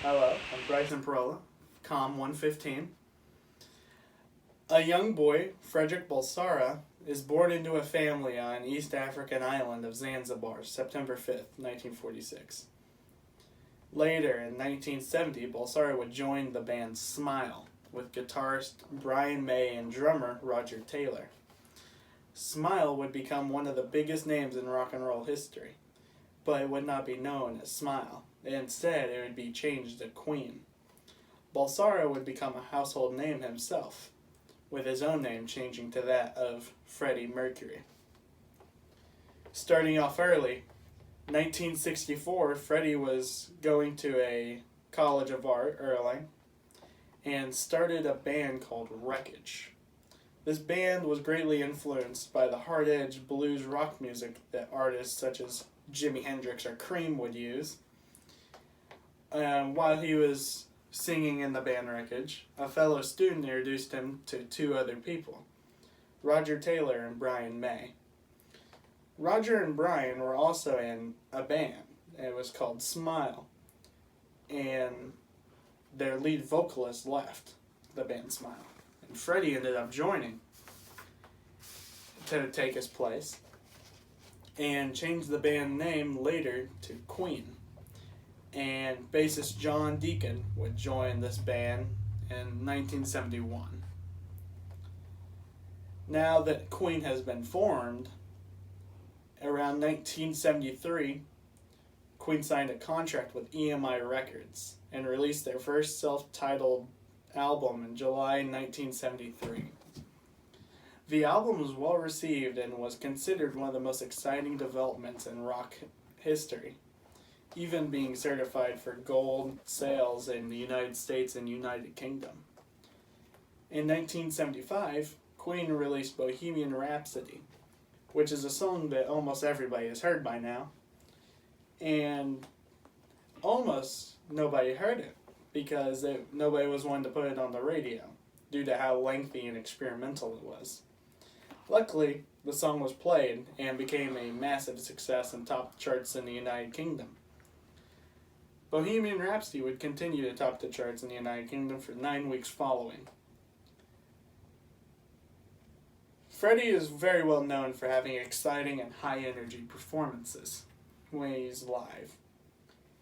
Hello, I'm Bryson Parola, COM 115. A young boy, Frederick Balsara, is born into a family on East African island of Zanzibar, September 5th, 1946. Later, in 1970, Balsara would join the band Smile with guitarist Brian May and drummer Roger Taylor. Smile would become one of the biggest names in rock and roll history, but it would not be known as Smile. Instead, it would be changed to Queen. Balsara would become a household name himself, with his own name changing to that of Freddie Mercury. Starting off early, 1964, Freddie was going to a college of art early and started a band called Wreckage. This band was greatly influenced by the hard-edged blues rock music that artists such as Jimi Hendrix or Cream would use. While he was singing in the band Wreckage, a fellow student introduced him to two other people, Roger Taylor and Brian May. Roger and Brian were also in a band. It was called Smile, and their lead vocalist left the band Smile, and Freddie ended up joining to take his place and changed the band name later to Queen. And bassist John Deacon would join this band in 1971. Now that Queen has been formed, around 1973, Queen signed a contract with EMI Records and released their first self-titled album in July 1973. The album was well received and was considered one of the most exciting developments in rock history, even being certified for gold sales in the United States and United Kingdom. In 1975, Queen released Bohemian Rhapsody, which is a song that almost everybody has heard by now, and almost nobody heard it because nobody was wanting to put it on the radio due to how lengthy and experimental it was. Luckily, the song was played and became a massive success and topped charts in the United Kingdom. Bohemian Rhapsody would continue to top the charts in the United Kingdom for 9 weeks following. Freddie is very well known for having exciting and high-energy performances when he's live.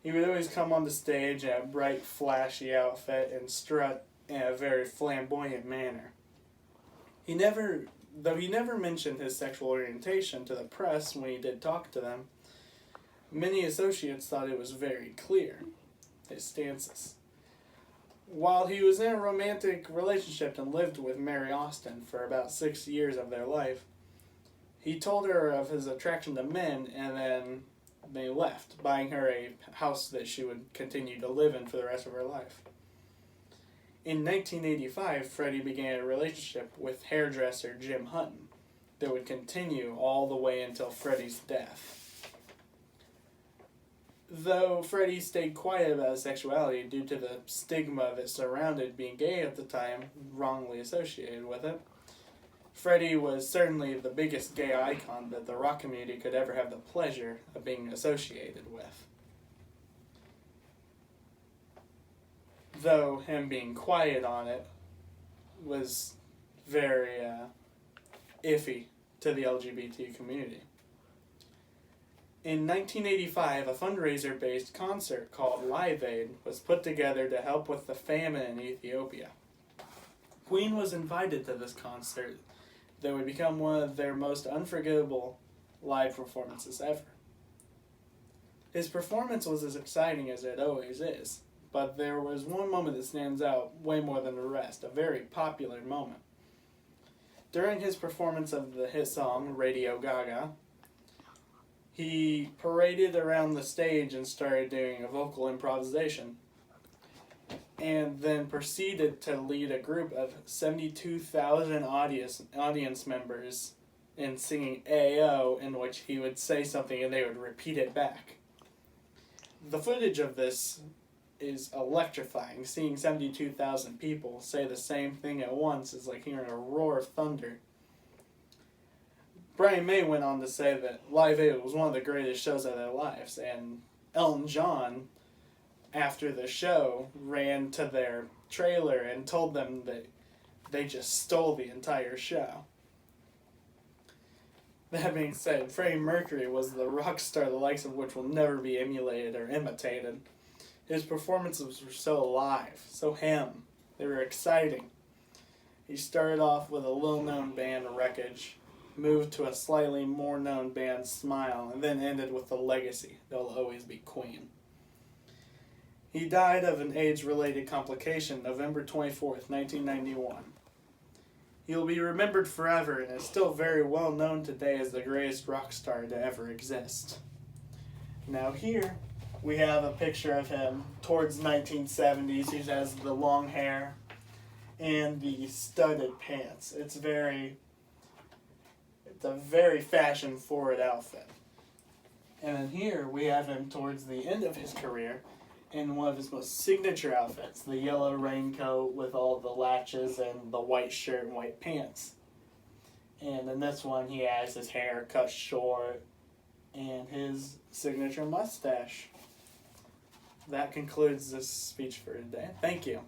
He would always come on the stage in a bright, flashy outfit and strut in a very flamboyant manner. Though he never mentioned his sexual orientation to the press when he did talk to them, many associates thought it was very clear, his stances. While he was in a romantic relationship and lived with Mary Austin for about 6 years of their life, he told her of his attraction to men, and then they left, buying her a house that she would continue to live in for the rest of her life. In 1985, Freddie began a relationship with hairdresser Jim Hutton that would continue all the way until Freddie's death. Though Freddie stayed quiet about his sexuality due to the stigma that surrounded being gay at the time, wrongly associated with it, Freddie was certainly the biggest gay icon that the rock community could ever have the pleasure of being associated with. Though him being quiet on it was very iffy to the LGBT community. In 1985, a fundraiser-based concert called Live Aid was put together to help with the famine in Ethiopia. Queen was invited to this concert that would become one of their most unforgettable live performances ever. His performance was as exciting as it always is, but there was one moment that stands out way more than the rest, a very popular moment. During his performance of the hit song Radio Gaga, he paraded around the stage and started doing a vocal improvisation, and then proceeded to lead a group of 72,000 audience members in singing AO, in which he would say something and they would repeat it back. The footage of this is electrifying. Seeing 72,000 people say the same thing at once is like hearing a roar of thunder. Brian May went on to say that Live Aid was one of the greatest shows of their lives, and Elton John after the show, ran to their trailer and told them that they just stole the entire show. That being said, Freddie Mercury was the rock star the likes of which will never be emulated or imitated. His performances were so alive, so him. They were exciting. He started off with a little-known band, Wreckage, moved to a slightly more known band, Smile, and then ended with the legacy, They'll Always Be Queen. He died of an AIDS-related complication November 24th, 1991. He will be remembered forever and is still very well known today as the greatest rock star to ever exist. Now here we have a picture of him towards 1970s. He has the long hair and the studded pants. It's a very fashion-forward outfit. And then here we have him towards the end of his career in one of his most signature outfits, the yellow raincoat with all the latches and the white shirt and white pants. And in this one he has his hair cut short and his signature mustache. That concludes this speech for today. Thank you.